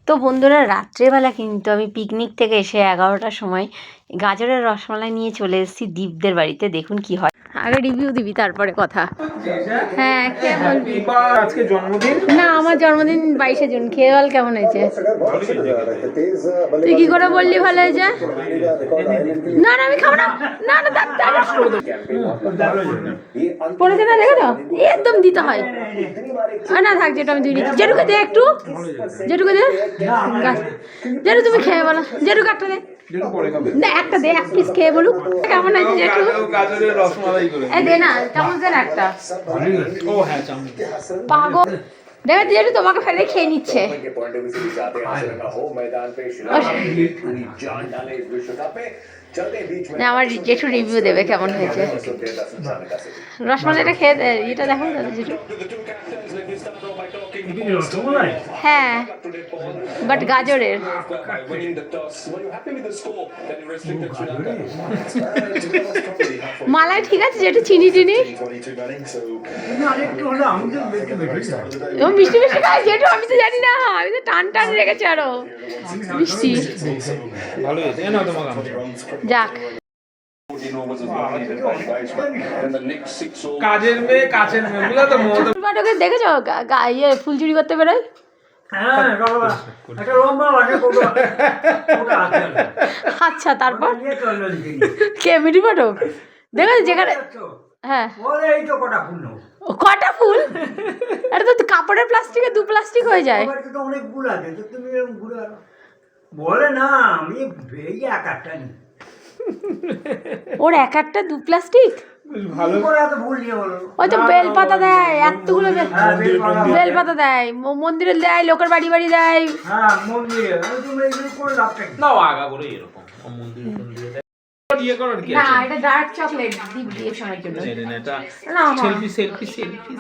তো বন্ধুরা, রাত্রেবেলা কিন্তু আমি পিকনিক থেকে এসে 11টার সময় গাজরের রসমালাই নিয়ে চলে এসেছি দীপদের বাড়িতে। দেখুন কি হয়। আগে রিভিউ দিবি, তারপরে কথা। হ্যাঁ, কে বলবি? আজকে জন্মদিন না, আমার জন্মদিন 22শে জুন। খেয়ে বল কেমন হয়েছে। তুই কি করে বললি ভালো হয়েছে? না না, আমি খাবো না। না না, পড়েছে না, দেখো তো একদম দিতে হয়। না থাক, যেটা আমি ধুই নিচ্ছি। যেটুকু দে, একটু যেটুকু দে। যেটু তুমি খেয়ে বলো, যেটু একটা দে না, একটা দে, এক পিস খেয়ে বলুক কেমন হয়েছে। যেটু গাজরের রসমালাই করে দে না, চামচ দেন একটা। ও হ্যাঁ, চামচ পাগল দেখো, যেটু তোমাকে ফেলে খেয়ে নিচ্ছে। আমার জেঠু রিভিউ দেবে কেমন হয়েছে। রসমালাইটা খেয়ে এটা দেখো জেঠু। হ্যাঁ, বাট গাজরের। মালাই ঠিক আছে, যেটা চিনি টিনি মিষ্টি মিষ্টি খাই যেটু। আমি তো জানি না, আমি তো টান টান রেখেছি আরো মিষ্টি। ভালো হয়েছে না তোমাকে? যাক, কাজের মেয়ে কাছের মেয়ে বুঝলা তো। বাটকে দেখেছো ইয়ে ফুল চুরি করতে বেরোয়। আচ্ছা, তারপর কে মিঠু পাঠক দেখেছো যেখানে? হ্যাঁ, কটা ফুল? এটা তো কাপড়ের প্লাস্টিকে দু প্লাস্টিক হয়ে যায়। অনেক ফুল আছে তো, তুমি বলে না আমি এক একটা নি। ওর এক একটা দু প্লাস্টিক ভালো করে এত ভুল নিয়ে বলো। ওই তো বেলপাতা দেয়, এতগুলো বেলপাতা দেয়, মন্দিরে দেয়, লোকের বাড়ি বাড়ি দেয়। হ্যাঁ, মন্দিরে তুমি এগুলো করে লাভটা কি? নাও আগা করে এরকম মন্দির মন্দিরে ইয়ে করার কি না, আছে? এটা ডার্ক চকলেট দীপ দিয়ে শোনার জন্য। এটা না, সেলফি সেলফি সেলফি